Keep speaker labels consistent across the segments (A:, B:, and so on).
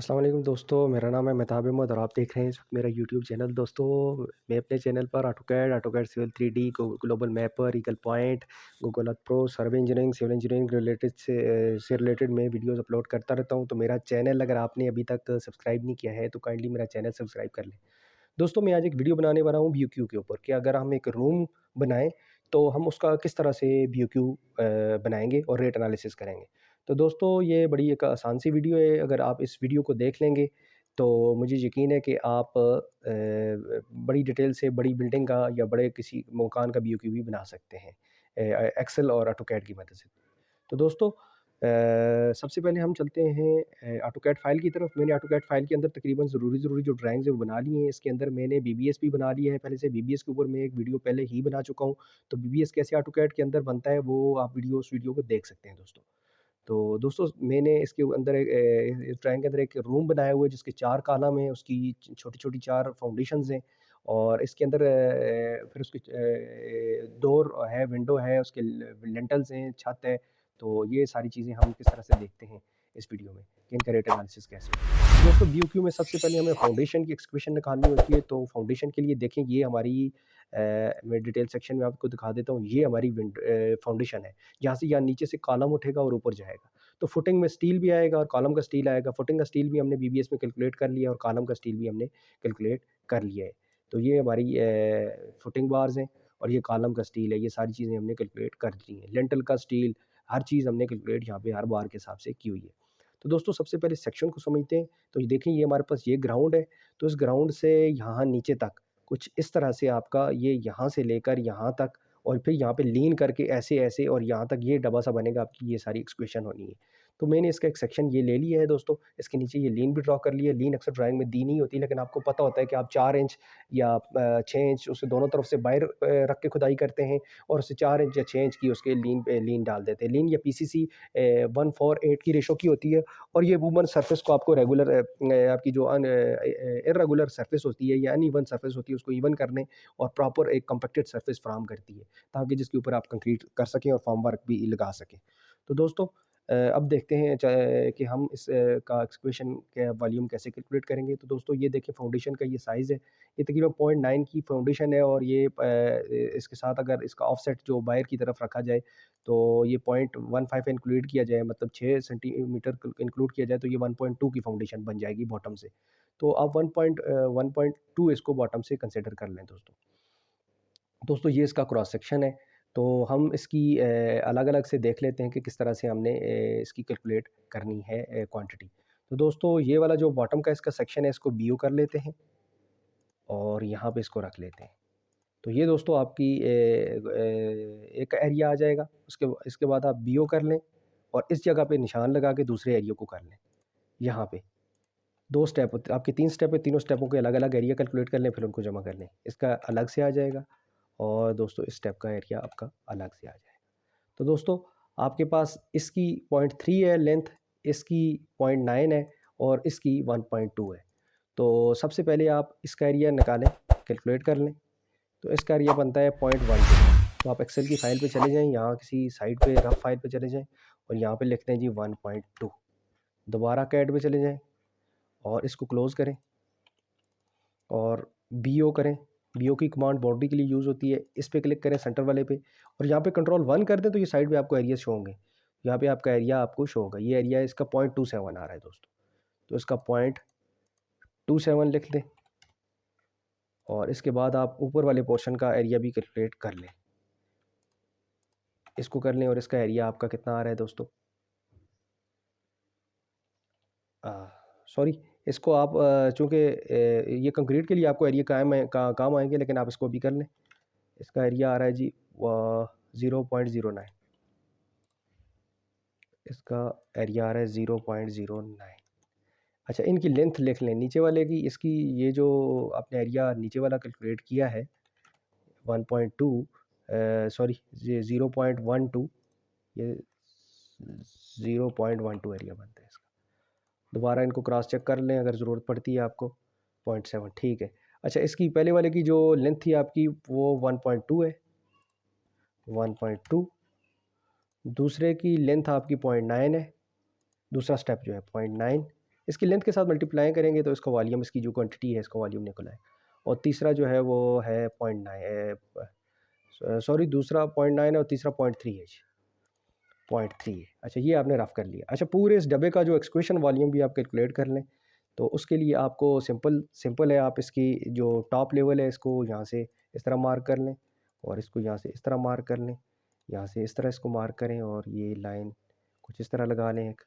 A: अस्सलाम वालेकुम दोस्तों, मेरा नाम है मेहताब अहमद और आप देख रहे हैं इस वक्त मेरा यूट्यूब चैनल। दोस्तों, मैं अपने चैनल पर AutoCAD civil 3D global mapper, eagle point, Google Earth Pro, survey engineering, civil engineering से रिलेटेड मैं वीडियोस अपलोड करता रहता हूं। तो मेरा चैनल अगर आपने अभी तक सब्सक्राइब नहीं किया है तो काइंडली मेरा चैनल सब्सक्राइब कर लें। दोस्तों, मैं आज एक वीडियो बनाने वाला हूँ BOQ के ऊपर कि अगर हम एक रूम बनाएं तो हम उसका किस तरह से BOQ बनाएंगे और रेट एनालिसिस करेंगे। तो दोस्तों, ये बड़ी एक आसान सी वीडियो है। अगर आप इस वीडियो को देख लेंगे तो मुझे यकीन है कि आप बड़ी डिटेल से बड़ी बिल्डिंग का या बड़े किसी मकान का BOQ भी बना सकते हैं एक्सेल और ऑटोकैड की मदद से। तो दोस्तों, सबसे पहले हम चलते हैं ऑटोकैड फ़ाइल की तरफ। मैंने ऑटोकैड फ़ाइल के अंदर तकरीबन ज़रूरी जो ड्राइंग्स हैं वो बना ली हैं। इसके अंदर मैंने BBS भी बना लिया है पहले से। BBS के ऊपर मैं एक वीडियो पहले ही बना चुका हूँ। तो BBS कैसे ऑटोकैड के अंदर बनता है वो आप उस वीडियो को देख सकते हैं दोस्तों। तो दोस्तों, मैंने इसके अंदर इस ड्राइंग के अंदर एक रूम बनाया हुआ है जिसके 4 कॉलम हैं, उसकी छोटी-छोटी 4 फाउंडेशंस हैं और इसके अंदर फिर उसकी डोर है, विंडो है, उसके लिंटल्स हैं, छत है। तो ये सारी चीज़ें हम किस तरह से देखते हैं इस वीडियो में कि इनका रेट एनालिसिस कैसे होता है। दोस्तों, BOQ में सबसे पहले हमें फाउंडेशन की एक्सक्वेशन निकालनी होती है। तो फाउंडेशन के लिए देखें, ये हमारी मैं डिटेल सेक्शन में आपको दिखा देता हूँ। ये हमारी फाउंडेशन है। यहाँ से या नीचे से कॉलम उठेगा और ऊपर जाएगा। तो फुटिंग में स्टील भी आएगा और कॉलम का स्टील आएगा। फुटिंग का स्टील भी हमने BBS में कैलकुलेट कर लिया और कॉलम का स्टील भी हमने कैलकुलेट कर लिया है। तो ये हमारी फुटिंग बार्स हैं और ये कॉलम का स्टील है। ये सारी चीज़ें हमने कैलकुलेट कर ली हैं। लिंटल का स्टील, हर चीज़ हमने कैलकुलेट यहाँ पे हर बार के हिसाब से की हुई है। तो दोस्तों, सबसे पहले सेक्शन को समझते हैं। तो ये देखें, ये हमारे पास ये ग्राउंड है। तो इस ग्राउंड से यहाँ नीचे तक कुछ इस तरह से आपका ये यहाँ से लेकर यहाँ तक और फिर यहाँ पे लीन करके ऐसे-ऐसे और यहाँ तक ये डबा सा बनेगा, आपकी ये सारी इक्वेशन होनी है। तो मैंने इसका एक सेक्शन ये ले लिया है दोस्तों। इसके नीचे ये लीन भी ड्रॉ कर ली है। लीन अक्सर ड्राइंग में दी नहीं होती, लेकिन आपको पता होता है कि आप 4 इंच या 6 इंच उसे दोनों तरफ से बाहर रख के खुदाई करते हैं और उसे 4 इंच या 6 इंच की उसके लीन पे लीन डाल देते हैं। लीन या PCC 1:4:8 की रेशो की होती है और ये वूमन सरफेस को आपको रेगुलर आपकी जो इर्रेगुलर सरफेस होती है या अनइवन सरफेस होती है उसको इवन करने और प्रॉपर एक कॉम्पैक्टेड सरफेस फराहम करती है, ताकि जिसके ऊपर आप कंक्रीट कर सकें और फॉर्म वर्क भी लगा सकें। तो दोस्तों, अब देखते हैं कि हम इस का एक्सक्वेशन का वॉल्यूम कैसे कैलकुलेट करेंगे। तो दोस्तों, ये देखिए फाउंडेशन का ये साइज़ है। ये तकरीबन 0.9 की फाउंडेशन है और ये इसके साथ अगर इसका ऑफसेट जो बाहर की तरफ रखा जाए तो ये 0.15 इंक्लूड किया जाए, मतलब 6 सेंटीमीटर इंक्लूड किया जाए तो ये 1.2 की फाउंडेशन बन जाएगी बॉटम से। तो आप 1.2 इसको बॉटम से कंसिडर कर लें दोस्तों। दोस्तों, ये इसका क्रॉस सेक्शन है। तो हम इसकी अलग-अलग से देख लेते हैं कि किस तरह से हमने इसकी कैलकुलेट करनी है क्वांटिटी। तो दोस्तों, ये वाला जो बॉटम का इसका सेक्शन है इसको BO कर लेते हैं और यहाँ पे इसको रख लेते हैं। तो ये दोस्तों आपकी एक एरिया आ जाएगा। इसके बाद आप BO कर लें और इस जगह पे निशान लगा के दूसरे एरिया को कर लें। यहाँ पे 2 स्टेप होते आपके 3 स्टेप है, तीनों स्टेपों के अलग-अलग एरिया कैलकुलेट कर लें, फिर उनको जमा कर लें। इसका अलग से आ जाएगा और दोस्तों इस स्टेप का एरिया आपका अलग से आ जाएगा। तो दोस्तों, आपके पास इसकी 0.3 है लेंथ, इसकी 0.9 है और इसकी 1.2 है। तो सबसे पहले आप इसका एरिया निकालें, कैलकुलेट कर लें। तो इसका एरिया बनता है 0.12। तो आप एक्सेल की फ़ाइल पे चले जाएँ, यहाँ किसी साइट पे रफ़ फ़ाइल पे चले जाएँ और यहाँ पे लिखते हैं जी 1.2। दोबारा कैड पे चले जाएँ और इसको क्लोज़ करें और BO करें। BO की कमांड बाउंड्री के लिए यूज़ होती है। इस पे क्लिक करें सेंटर वाले पे और यहाँ पे कंट्रोल 1 कर दें तो ये साइड पे आपको एरिया शो होंगे। यहाँ पे आपका एरिया आपको शो होगा। ये एरिया इसका 0.27 आ रहा है दोस्तों। तो इसका 0.27 लिख दें और इसके बाद आप ऊपर वाले पोर्शन का एरिया भी कैलकुलेट कर लें। इसको कर लें और इसका एरिया आपका कितना आ रहा है दोस्तों? सॉरी, इसको आप चूँकि ये कंक्रीट के लिए आपको एरिया काम आएँगे, लेकिन आप इसको भी कर लें। इसका एरिया आ रहा है जी 0.09। इसका एरिया आ रहा है 0.09। अच्छा, इनकी लेंथ लिख लें नीचे वाले की। इसकी ये जो आपने एरिया नीचे वाला कैलकुलेट किया है 1.2 सॉरी ये 0.12, ये 0.12 एरिया बनता है इसका। दोबारा इनको क्रॉस चेक कर लें अगर ज़रूरत पड़ती है आपको। 0.7 ठीक है। अच्छा, इसकी पहले वाले की जो लेंथ थी आपकी वो 1.2 है, 1.2। दूसरे की लेंथ आपकी 0.9 है, दूसरा स्टेप जो है 0.9। इसकी लेंथ के साथ मल्टीप्लाई करेंगे तो इसका वॉल्यूम, इसकी जो क्वांटिटी है इसका वॉल्यूम निकल आए। और तीसरा जो है वो है 0.9, सॉरी दूसरा 0.9 है और तीसरा 0.3 है जी, 0.3 है। अच्छा ये आपने रफ कर लिया। अच्छा पूरे इस डब्बे का जो एक्सक्वेशन वॉल्यूम भी आप कैलकुलेट कर लें। तो उसके लिए आपको सिंपल सिंपल है, आप इसकी जो टॉप लेवल है इसको यहाँ से इस तरह मार्क कर लें और इसको यहाँ से इस तरह मार्क कर लें, यहाँ से इस तरह इसको मार्क करें और ये लाइन कुछ इस तरह लगा लें। एक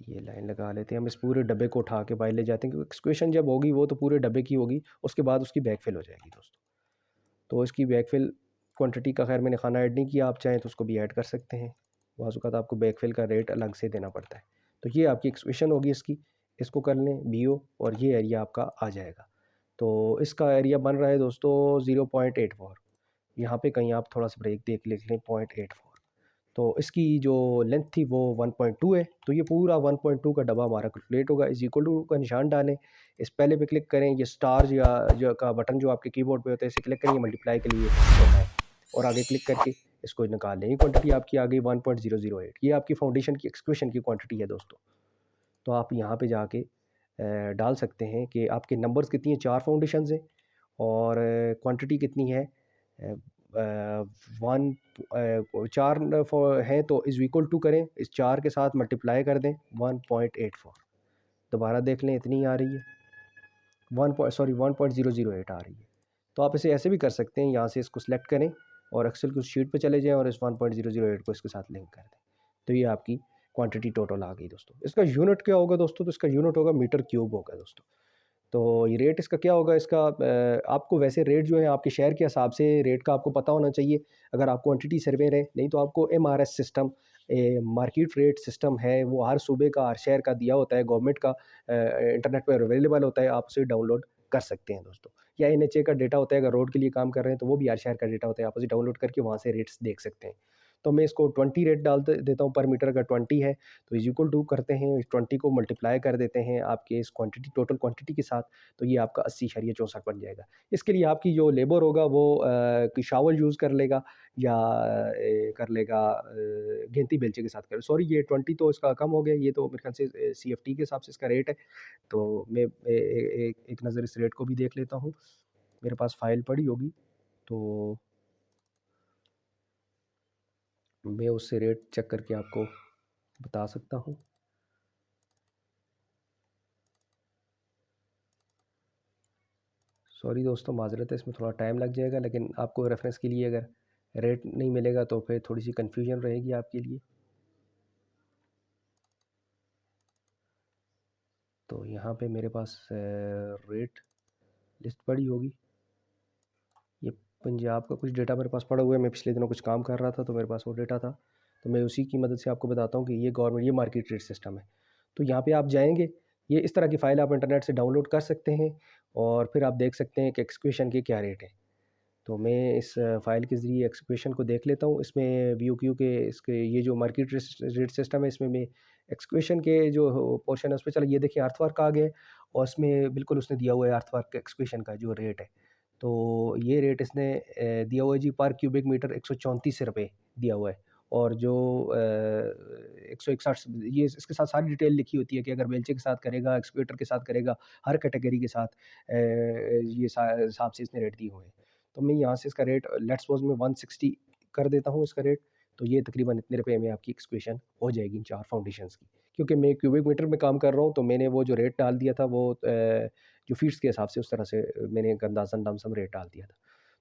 A: ये लाइन लगा लेते हैं हम, इस पूरे डब्बे को उठा के बाहर ले जाते हैं क्योंकि एक्सक्वेशन जब होगी वो तो पूरे डब्बे की होगी, उसके बाद उसकी बैकफिल हो जाएगी दोस्तों। तो इसकी बैकफिल क्वांटिटी का खैर मैंने खाना ऐड नहीं किया, आप चाहें तो उसको भी ऐड कर सकते हैं। बाज़ औक़ात आपको बैकफिल का रेट अलग से देना पड़ता है। तो ये आपकी एक्सक्वेशन होगी इसकी, इसको कर लें BO और ये एरिया आपका आ जाएगा। तो इसका एरिया बन रहा है दोस्तों 0.84। यहाँ पे कहीं आप थोड़ा सा ब्रेक देख लिख लें 0.84। तो इसकी जो लेंथ थी वो 1.2 है। तो ये पूरा 1.2 का डब्बा हमारा कैलकुलेट होगा। इज़ इक्वल टू का निशान डालें, इस पहले पे क्लिक करें, ये स्टार या जो का बटन जो आपके कीबोर्ड पे होता है इसे क्लिक करें, ये मल्टीप्लाई के लिए होता है और आगे क्लिक करके इसको निकाल लें। ये क्वांटिटी आपकी आ गई 1.008। ये आपकी फाउंडेशन की एक्सक्वेशन की क्वांटिटी है दोस्तों। तो आप यहाँ पे जाके डाल सकते हैं कि आपके नंबर्स कितनी है, 4 फाउंडेशंस हैं और क्वांटिटी कितनी है, वन 4 है तो इज़ इक्वल टू करें, इस 4 के साथ मल्टीप्लाई कर दें 1.84। दोबारा देख लें इतनी आ रही है, 1.008 आ रही है। तो आप इसे ऐसे भी कर सकते हैं, यहाँ से इसको सिलेक्ट करें और एक्सेल की शीट पे चले जाएं और इस 1.008 को इसके साथ लिंक कर दें। तो ये आपकी क्वांटिटी टोटल आ गई दोस्तों। इसका यूनिट क्या होगा दोस्तों, तो इसका यूनिट होगा मीटर क्यूब होगा दोस्तों। तो ये रेट इसका क्या होगा, इसका आपको वैसे रेट जो है आपके शहर के हिसाब से रेट का आपको पता होना चाहिए अगर आप क्वांटिटी सर्वेयर है, नहीं तो आपको MRS system, market rate system है, वो हर सूबे का हर शहर का दिया होता है, गवर्नमेंट का इंटरनेट पर अवेलेबल होता है, आप उसे डाउनलोड कर सकते हैं दोस्तों। या NHA का डेटा होता है, अगर रोड के लिए काम कर रहे हैं तो वो भी हर शहर का डेटा होता है, आप उसे डाउनलोड करके वहाँ से रेट्स देख सकते हैं। तो मैं इसको 20 रेट देता हूँ पर मीटर। अगर 20 है तो इज इक्वल टू करते हैं 20 को मल्टीप्लाई कर देते हैं आपके इस क्वांटिटी टोटल क्वांटिटी के साथ, तो ये आपका 80.64 बन जाएगा। इसके लिए आपकी जो लेबर होगा वो कि शावल यूज़ कर लेगा या कर लेगा गेंती बेलचे के साथ कर, सॉरी ये 20 तो इसका कम हो गया, ये तो मेरे ख्याल से CFT के हिसाब से इसका रेट है। तो मैं एक नज़र इस रेट को भी देख लेता हूँ, मेरे पास फाइल पड़ी होगी तो मैं उससे रेट चेक करके आपको बता सकता हूँ। सॉरी दोस्तों माज़रत है, इसमें थोड़ा टाइम लग जाएगा, लेकिन आपको रेफरेंस के लिए अगर रेट नहीं मिलेगा तो फिर थोड़ी सी कन्फ्यूजन रहेगी आपके लिए। तो यहाँ पे मेरे पास रेट लिस्ट पड़ी होगी, ये पंजाब का कुछ डेटा मेरे पास पड़ा हुआ है, मैं पिछले दिनों कुछ काम कर रहा था तो मेरे पास वो डेटा था, तो मैं उसी की मदद से आपको बताता हूँ कि ये गवर्नमेंट, ये मार्केट रेट सिस्टम है। तो यहाँ पे आप जाएंगे, ये इस तरह की फ़ाइल आप इंटरनेट से डाउनलोड कर सकते हैं और फिर आप देख सकते हैं कि एक्सक्वेशन के क्या रेट है। तो मैं इस फ़ाइल के ज़रिए एक्सक्वेशन को देख लेता हूँ। इसमें VOQ के इसके ये जो मार्केट रेट सिस्टम है इसमें मैं एक्सक्वेशन के जो पोर्शन है उस पे चलो, ये देखिए अर्थवर्क आ गया है और इसमें बिल्कुल उसने दिया हुआ है अर्थवर्क एक्सक्वेशन का जो रेट है। तो ये रेट इसने दिया हुआ है जी, पर क्यूबिक मीटर 134 रुपये दिया हुआ है। और जो 161 ये इसके साथ सारी डिटेल लिखी होती है कि अगर बेलचे के साथ करेगा, एक्सकेवेटर के साथ करेगा, हर कैटेगरी के साथ ये हिसाब से इसने रेट दिए हुए हैं। तो मैं यहाँ से इसका रेट लेट्स सपोज मैं 160 कर देता हूँ इसका रेट, तो ये तकरीबन इतने रुपए में आपकी एक्सक्वेशन हो जाएगी इन 4 फाउंडेशंस की। क्योंकि मैं क्यूबिक मीटर में काम कर रहा हूँ तो मैंने वो जो रेट डाल दिया था वो जो फीट्स के हिसाब से उस तरह से मैंने एक अंदाज़न लमसम रेट डाल दिया था।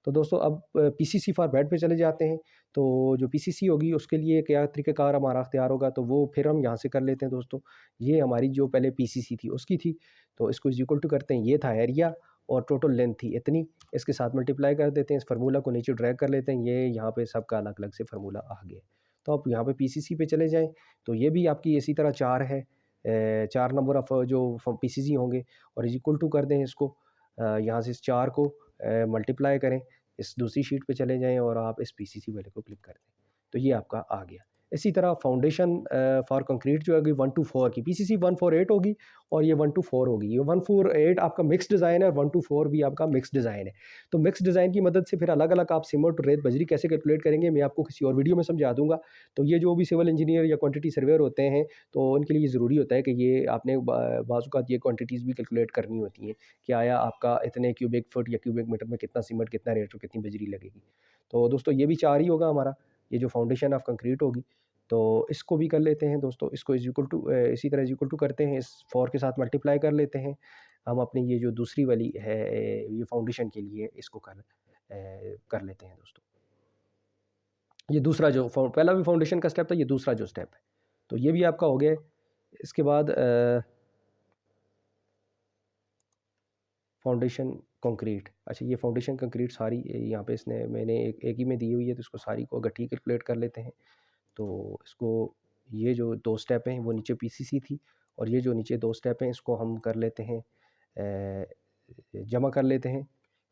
A: तो दोस्तों अब PCC फॉर्मेट पे चले जाते हैं। तो जो PCC होगी उसके लिए क्या तरीक़ाकार हमारा अख्तियार होगा, तो वो फिर हम यहाँ से कर लेते हैं दोस्तों। ये हमारी जो पहले PCC थी उसकी थी, तो इसको इज़ इक्वल टू करते हैं, ये था एरिया और टोटल लेंथ थी इतनी, इसके साथ मल्टीप्लाई कर देते हैं, इस फार्मूला को नीचे ड्रैग कर लेते हैं, ये यहाँ पे सबका अलग-अलग से फार्मूला आ गया। तो आप यहाँ पे PCC पे चले जाएँ, तो ये भी आपकी इसी तरह 4 है, 4 नंबर ऑफ़ जो PCC होंगे और इज़ इक्वल टू कर दें इसको, यहाँ से इस 4 को मल्टीप्लाई करें, इस दूसरी शीट पे चले जाएँ और आप इस PCC वाले को क्लिक कर दें। तो ये आपका आ गया। इसी तरह फाउंडेशन फॉर कंक्रीट जो होगी 1 to 4 की, पीसीसी 148 होगी और ये 1 to 4 होगी। ये 148 आपका मिक्स डिज़ाइन है और 1 to 4 भी आपका मिक्स डिज़ाइन है। तो मिक्स डिज़ाइन की मदद से फिर अलग अलग आप सीमेंट, रेत, बजरी कैसे कैलकुलेट करेंगे मैं आपको किसी और वीडियो में समझा दूंगा। तो ये जो भी सिविल इंजीनियर या क्वांटिटी सर्वेयर होते हैं तो उनके लिए ज़रूरी होता है कि ये आपने बाज़ ये क्वांटिटीज़ भी कैलकुलेट करनी होती हैं कि आया आपका इतने क्यूबिक फुट या क्यूबिक मीटर में कितना सीमेंट, कितना रेत और कितनी बजरी लगेगी। तो दोस्तों ये भी 4 ही होगा हमारा, ये जो फाउंडेशन ऑफ कंक्रीट होगी। तो इसको भी कर लेते हैं दोस्तों, इसको इज़ इक्वल टू इसी तरह इज़ इक्वल टू करते हैं, इस 4 के साथ मल्टीप्लाई कर लेते हैं। हम अपनी ये जो दूसरी वाली है ये फाउंडेशन के लिए इसको कर लेते हैं दोस्तों। ये दूसरा जो पहला भी फाउंडेशन का स्टेप था, ये दूसरा जो स्टेप है, तो ये भी आपका हो गया। इसके बाद फाउंडेशन कंक्रीट, अच्छा ये फाउंडेशन कंक्रीट सारी यहाँ पे इसने मैंने एक ही में दी हुई है, तो इसको सारी को गट्ठी कैलकुलेट कर लेते हैं। तो इसको ये जो 2 स्टेप हैं वो नीचे पीसीसी थी और ये जो नीचे 2 स्टेप हैं इसको हम कर लेते हैं जमा कर लेते हैं।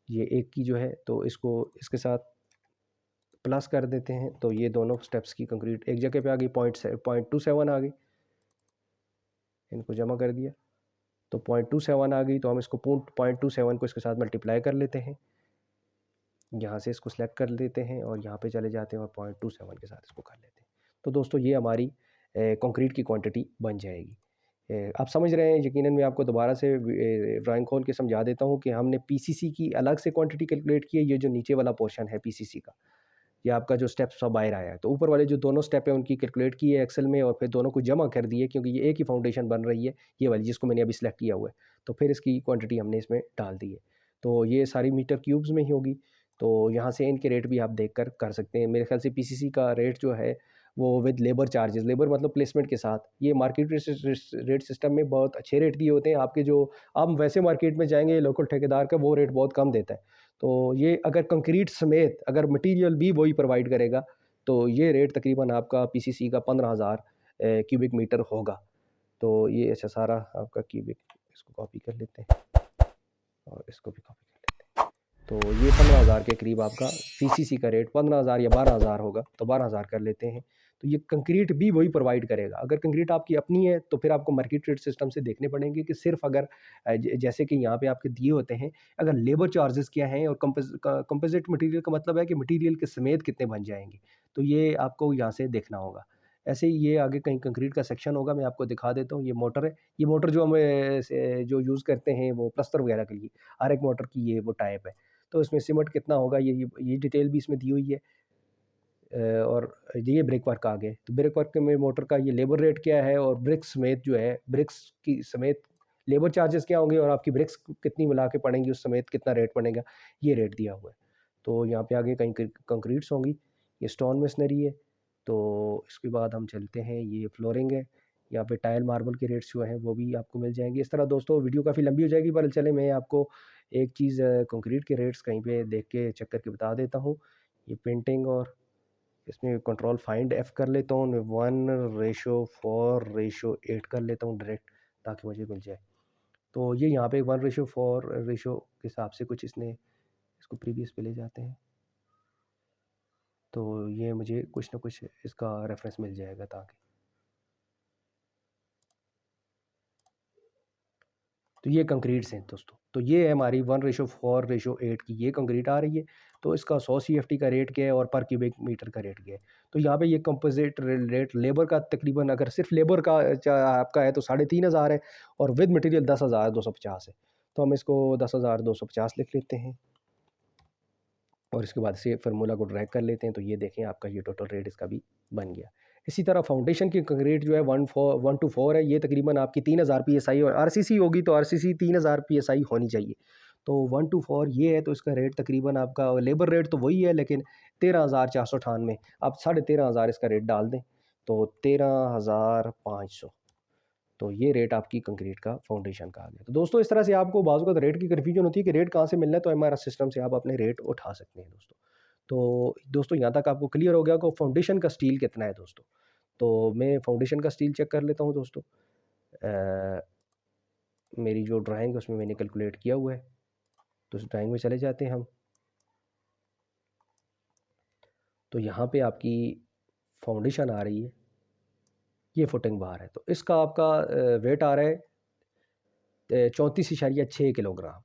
A: ये एक की जो है तो इसको इसके साथ प्लस कर देते हैं, तो ये दोनों स्टेप्स की कंक्रीट एक जगह पे आ गई, 0.27 आ गई, इनको जमा कर दिया तो 0.27 आ गई। तो हम इसको 0.27 को इसके साथ मल्टीप्लाई कर लेते हैं, यहाँ से इसको सेलेक्ट कर लेते हैं और यहाँ पे चले जाते हैं और 0.27 के साथ इसको कर लेते हैं। तो दोस्तों ये हमारी कंक्रीट की क्वांटिटी बन जाएगी। आप समझ रहे हैं, यकीनन मैं आपको दोबारा से ड्राइंग खोल के समझा देता हूँ कि हमने पीसीसी की अलग से क्वांटिटी कैलकुलेट की है। ये जो नीचे वाला पोर्शन है पीसीसी का, ये आपका जो स्टेप सब बाहर आया है, तो ऊपर वाले जो दोनों स्टेप है उनकी कैलकुलेट की है एक्सेल में और फिर दोनों को जमा कर दिए, क्योंकि ये एक ही फाउंडेशन बन रही है ये वाली जिसको मैंने अभी सेलेक्ट किया हुआ है। तो फिर इसकी क्वांटिटी हमने इसमें डाल दी है, तो ये सारी मीटर क्यूब्स में ही होगी। तो यहाँ से इनके रेट भी आप देख कर सकते हैं। मेरे ख्याल से पीसीसी का रेट जो है वो विद लेबर चार्जेस, लेबर मतलब प्लेसमेंट के साथ, ये मार्केट रेट सिस्टम में बहुत अच्छे रेट दिए होते हैं आपके। जो आप वैसे मार्केट में जाएंगे लोकल ठेकेदार का, वो रेट बहुत कम देता है। तो ये अगर कंक्रीट समेत अगर मटेरियल भी वही प्रोवाइड करेगा तो ये रेट तकरीबन आपका पीसीसी का 15,000 क्यूबिक मीटर होगा। तो ये अच्छा सारा आपका क्यूबिक, इसको कॉपी कर लेते हैं और इसको भी कॉपी कर लेते हैं। तो ये 15,000 के करीब आपका पीसीसी का रेट 15,000 या 12,000 होगा, तो 12,000 कर लेते हैं। तो ये कंक्रीट भी वही प्रोवाइड करेगा। अगर कंक्रीट आपकी अपनी है तो फिर आपको मार्केट रेट सिस्टम से देखने पड़ेंगे कि सिर्फ अगर जैसे कि यहाँ पे आपके दिए होते हैं, अगर लेबर चार्जेस क्या हैं और कंपोजिट मटेरियल का मतलब है कि मटेरियल के समेत कितने बन जाएंगे, तो ये आपको यहाँ से देखना होगा। ऐसे ही ये आगे कहीं कंक्रीट का सेक्शन होगा, मैं आपको दिखा देता हूँ। ये मोटर है, ये मोटर जो हम जो यूज़ करते हैं वो प्लस्तर वगैरह के लिए, हर एक मोटर की ये वो टाइप है। तो इसमें सीमेंट कितना होगा ये डिटेल भी इसमें दी हुई है। और ये ब्रिक वर्क आ गए, तो ब्रिक वर्क में मोटर का ये लेबर रेट क्या है और ब्रिक्स समेत जो है, ब्रिक्स की समेत लेबर चार्जेस क्या होंगे और आपकी ब्रिक्स कितनी मिला के पड़ेंगी उस समेत कितना रेट पड़ेगा, ये रेट दिया हुआ है। तो यहाँ पे आगे कहीं कंक्रीट्स होंगी, ये स्टोन मशीनरी है। तो इसके बाद हम चलते हैं, ये फ्लोरिंग है, यहाँ पे टाइल मार्बल के रेट्स जो हैं वो भी आपको मिल जाएंगे। इस तरह दोस्तों वीडियो काफ़ी लंबी हो जाएगी, पर चले मैं आपको एक चीज़ कंक्रीट के रेट्स कहीं पे देख के चेक करके बता देता हूँ। ये पेंटिंग और इसमें कंट्रोल फाइंड एफ कर लेता हूँ, 1:4:8 कर लेता हूँ डायरेक्ट, ताकि मुझे मिल जाए। तो ये यहाँ पे 1:4 रेशो के हिसाब से कुछ इसने इसको प्रीवियस पे ले जाते हैं, तो ये मुझे कुछ ना कुछ इसका रेफरेंस मिल जाएगा ताकि। तो ये कंक्रीट्स हैं दोस्तों, तो ये है हमारी 1:4:8 की ये कंक्रीट आ रही है। तो इसका 100 CFT का रेट क्या है और पर क्यूबिक मीटर का रेट क्या है। तो यहाँ पे ये कंपोजिट रेट लेबर का तकरीबन, अगर सिर्फ लेबर का आपका है तो 3,500 है और विद मटेरियल 10,250 है। तो हम इसको 10,250 लिख लेते हैं और इसके बाद से फार्मूला को ड्रैग कर लेते हैं। तो ये देखें आपका ये टोटल रेट इसका भी बन गया। इसी तरह फाउंडेशन की कंक्रीट जो है 1:4 है, ये तकरीबन आपकी 3,000 PSI और RCC होगी तो RCC 3,000 PSI होनी चाहिए। तो 1:4 ये है, तो इसका रेट तकरीबन आपका लेबर रेट तो वही है लेकिन 13,498, आप 13,500 इसका रेट डाल दें तो 13,500। तो ये रेट आपकी कंक्रीट का फाउंडेशन का आ गया। तो दोस्तों इस तरह से आपको बाज़ वक़्त रेट की कन्फ्यूजन होती है कि रेट कहाँ से मिलना है, तो MRS सिस्टम से आप अपने रेट उठा सकते हैं दोस्तों। तो दोस्तों यहाँ तक आपको क्लियर हो गया कि फाउंडेशन का स्टील कितना है दोस्तों। तो मैं फाउंडेशन का स्टील चेक कर लेता हूँ दोस्तों। मेरी जो ड्राइंग है उसमें मैंने कैलकुलेट किया हुआ है, तो उस ड्राइंग में चले जाते हैं हम। तो यहाँ पे आपकी फाउंडेशन आ रही है, ये फुटिंग बार है। तो इसका आपका वेट आ रहा है 34.6 किलोग्राम।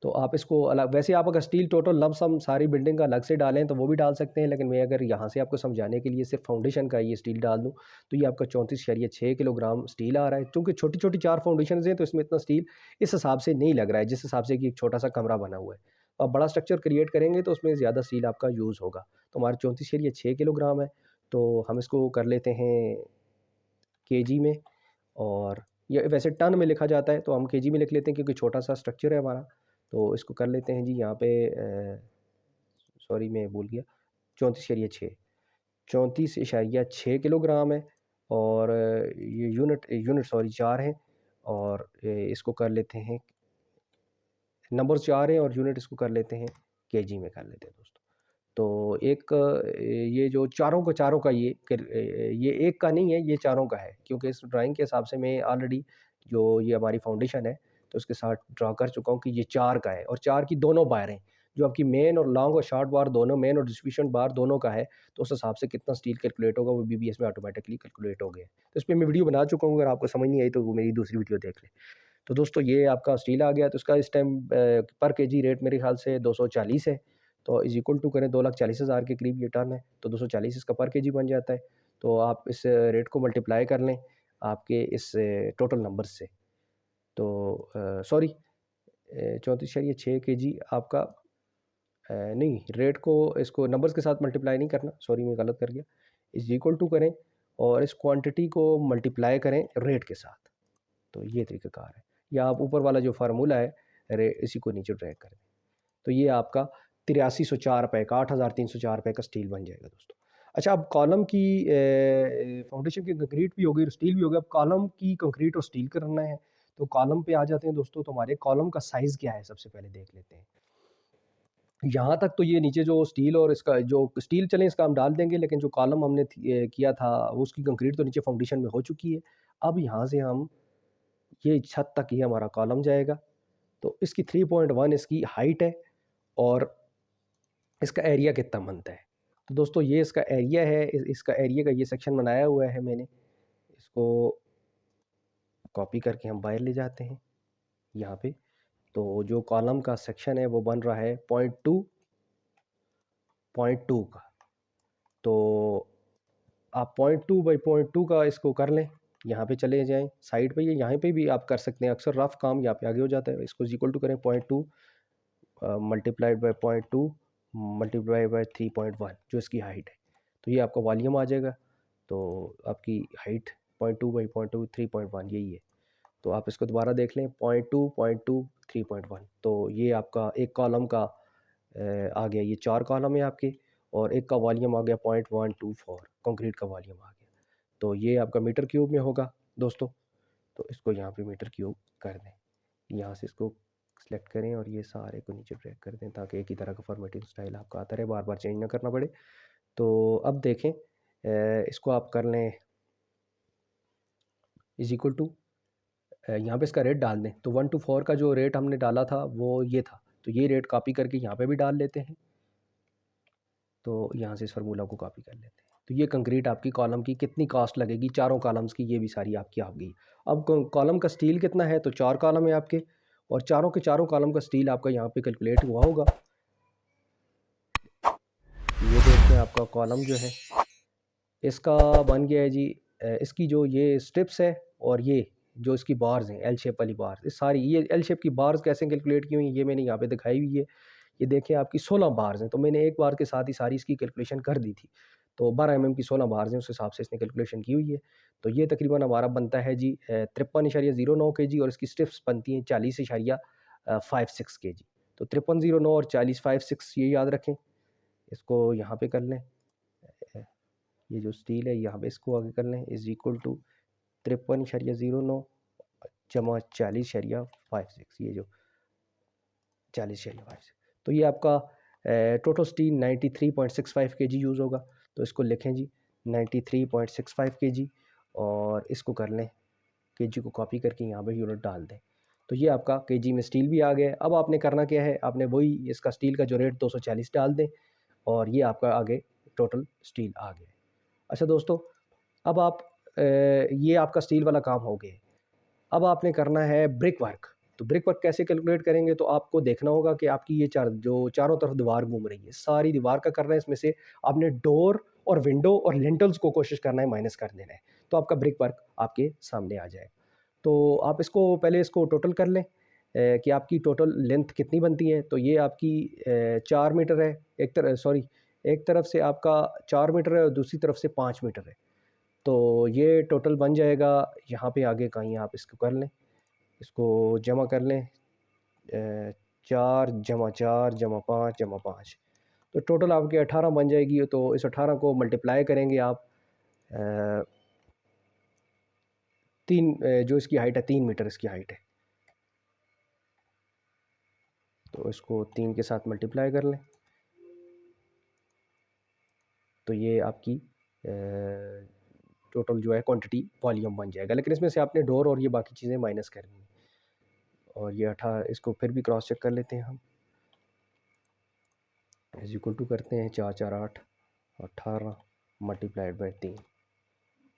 A: तो आप इसको अलग, वैसे आप अगर स्टील टोटल लमसम सारी बिल्डिंग का अलग से डालें तो वो भी डाल सकते हैं, लेकिन मैं अगर यहाँ से आपको समझाने के लिए सिर्फ फाउंडेशन का ये स्टील डाल दूँ तो ये आपका 34.6 किलोग्राम स्टील आ रहा है। क्योंकि छोटी छोटी 4 फाउंडेशन हैं तो इसमें इतना स्टील इस हिसाब से नहीं लग रहा है, जिस हिसाब से कि एक छोटा सा कमरा बना हुआ है। आप बड़ा स्ट्रक्चर क्रिएट करेंगे तो उसमें ज़्यादा स्टील आपका यूज़ होगा। तो हमारा 34.6 किलोग्राम है। तो हम इसको कर लेते हैं केजी में, और ये वैसे टन में लिखा जाता है तो हम केजी में लिख लेते हैं क्योंकि छोटा सा स्ट्रक्चर है हमारा। तो इसको कर लेते हैं जी यहाँ पे, सॉरी मैं भूल गया, 34.6 किलोग्राम है। और ये यूनिट यूनिट सॉरी 4 हैं, और इसको कर लेते हैं, नंबर 4 हैं और यूनिट इसको कर लेते हैं केजी में कर लेते हैं दोस्तों। तो एक ये जो चारों का ये एक का नहीं है, ये चारों का है, क्योंकि इस ड्राइंग के हिसाब से मैं ऑलरेडी जो ये हमारी फाउंडेशन है तो उसके साथ ड्रा कर चुका हूँ कि ये 4 का है, और 4 की दोनों बारें जो आपकी मेन और लॉन्ग और शॉर्ट बार दोनों, मेन और डिस्ट्रीब्यूशन बार दोनों का है। तो उस हिसाब से कितना स्टील कैलकुलेट होगा वो बीबीएस में ऑटोमेटिकली कैलकुलेट हो गया है। तो इस पे मैं वीडियो बना चुका हूँ, अगर आपको समझ नहीं आई तो वो मेरी दूसरी वीडियो देख लें। तो दोस्तों ये आपका स्टील आ गया, तो इसका इस टाइम पर केजी रेट मेरे ख्याल से 240 है। तो इज इक्वल टू करें 2,40,000 के करीब ये टन है, तो 240 इसका पर केजी बन जाता है। तो आप इस रेट को मल्टीप्लाई कर लें आपके इस टोटल नंबर से। तो सॉरी 34.6 केजी आपका, नहीं रेट को इसको नंबर्स के साथ मल्टीप्लाई नहीं करना, सॉरी मैं गलत कर गया। इज इक्वल टू करें और इस क्वांटिटी को मल्टीप्लाई करें रेट के साथ। तो ये तरीक़ाकार है, या आप ऊपर वाला जो फार्मूला है इसी को नीचे ड्रैग कर दें। तो ये आपका 8304 रुपये का, 8,304 रुपये का स्टील बन जाएगा दोस्तों। अच्छा, अब कॉलम की फाउंडेशन की कंक्रीट भी होगी और स्टील भी होगा। अब कॉलम की कंक्रीट और स्टील करना है, तो कॉलम पे आ जाते हैं दोस्तों। तो हमारे कॉलम का साइज़ क्या है सबसे पहले देख लेते हैं। यहाँ तक तो ये नीचे जो स्टील और इसका जो स्टील चलें इसका हम डाल देंगे, लेकिन जो कॉलम हमने किया था उसकी कंक्रीट तो नीचे फाउंडेशन में हो चुकी है। अब यहाँ से हम ये छत तक ये हमारा कॉलम जाएगा। तो इसकी 3.1 इसकी हाइट है, और इसका एरिया कितना बनता है। तो दोस्तों ये इसका एरिया है, इसका एरिया का ये सेक्शन बनाया हुआ है मैंने। इसको कॉपी करके हम बाहर ले जाते हैं यहाँ पे। तो जो कॉलम का सेक्शन है वो बन रहा है 0.2 का। तो आप 0.2/0.2 का इसको कर लें। यहाँ पे चले जाएं साइड पे, ये यहाँ पे भी आप कर सकते हैं, अक्सर रफ काम यहाँ पे आगे हो जाता है। इसको इक्वल टू करें 0.2 मल्टीप्लाइड बाय 0.2 मल्टीप्लाई बाय 3.1 जो इसकी हाइट है। तो ये आपका वॉल्यूम आ जाएगा। तो आपकी हाइट 0.2/0.2 3.1 यही है। तो आप इसको दोबारा देख लें 0.2 3.1। तो ये आपका एक कॉलम का आ गया, ये 4 कॉलम है आपके, और एक का वॉल्यूम आ गया 0.124 कंक्रीट का वॉल्यूम आ गया। तो ये आपका मीटर क्यूब में होगा दोस्तों। तो इसको यहाँ पे मीटर क्यूब कर दें, यहाँ से इसको सेलेक्ट करें और ये सारे को नीचे ड्रैग कर दें ताकि एक ही तरह का फॉर्मेटिंग स्टाइल आपका आता रहे, बार बार चेंज ना करना पड़े। तो अब देखें इसको आप कर लें इज इक्वल टू, यहाँ पे इसका रेट डाल दें। तो 1 to 4 का जो रेट हमने डाला था वो ये था, तो ये रेट कॉपी करके यहाँ पे भी डाल लेते हैं। तो यहाँ से इस फार्मूला को कॉपी कर लेते हैं। तो ये कंक्रीट आपकी कॉलम की कितनी कॉस्ट लगेगी चारों कॉलम्स की, ये भी सारी आपकी आ गई। अब कॉलम का स्टील कितना है, तो 4 कॉलम है आपके, और चारों के चारों कॉलम का स्टील आपका यहाँ पे कैलकुलेट हुआ होगा। ये देखते हैं आपका कॉलम जो है इसका बन गया है जी। इसकी जो ये स्ट्रिप्स है और ये जो इसकी बार्स हैं एल शेप वाली बार्स, इस सारी ये एल शेप की बार्स कैसे कैलकुलेट की हुई ये मैंने यहाँ पे दिखाई हुई है। ये देखें आपकी 16 बार्स हैं, तो मैंने एक बार के साथ ही सारी इसकी कैलकुलेशन कर दी थी। तो 12 mm की 16 बार्स हैं, उस हिसाब से इसने कैलकुलेशन की हुई है। तो ये तकरीबन हमारा बनता है जी 53.09 kg, और इसकी स्ट्रिप्स बनती हैं 40.56 kg। तो 5309 और 40.56 ये याद रखें। इसको यहाँ पे कर लें, ये जो स्टील है यहाँ पे इसको आगे कर लें इज इक्वल टू 53.09 जमा 40.56, ये जो 40.56। तो ये आपका टोटल स्टील 93.65 kg यूज़ होगा। तो इसको लिखें जी 93.65 kg, और इसको कर लें kg को कॉपी करके यहाँ पे यूनिट डाल दें। तो ये आपका kg में स्टील भी आ गया। अब आपने करना क्या है, आपने वही इसका स्टील का जो रेट 240 डाल दें, और ये आपका आगे टोटल स्टील आ गया। अच्छा दोस्तों, अब आप ये आपका स्टील वाला काम हो गया। अब आपने करना है ब्रिक वर्क। तो ब्रिक वर्क कैसे कैलकुलेट करेंगे, तो आपको देखना होगा कि आपकी ये चारों तरफ दीवार घूम रही है, सारी दीवार का करना है। इसमें से आपने डोर और विंडो और लिंटल्स को कोशिश करना है माइनस कर देना है, तो आपका ब्रिक वर्क आपके सामने आ जाएगा। तो आप इसको पहले इसको टोटल कर लें कि आपकी टोटल लेंथ कितनी बनती है। तो ये आपकी 4 मीटर है, एक तरफ से आपका 4 मीटर है और दूसरी तरफ से 5 मीटर है। तो ये टोटल बन जाएगा, यहाँ पे आगे कहीं आप इसको कर लें, इसको जमा कर लें, 4 + 4 + 5 + 5, तो टोटल आपकी 18 बन जाएगी। तो इस 18 को मल्टीप्लाई करेंगे आप, अ, जो इसकी हाइट है 3 मीटर इसकी हाइट है, तो इसको 3 के साथ मल्टीप्लाई कर लें। तो ये आपकी टोटल जो है क्वांटिटी वॉल्यूम बन जाएगा, लेकिन इसमें से आपने डोर और ये बाकी चीज़ें माइनस करनी है। और ये 18, इसको फिर भी क्रॉस चेक कर लेते हैं हम, इज इक्वल टू करते हैं 4 × 4 = 8, 18 मल्टीप्लाइड बाई 3,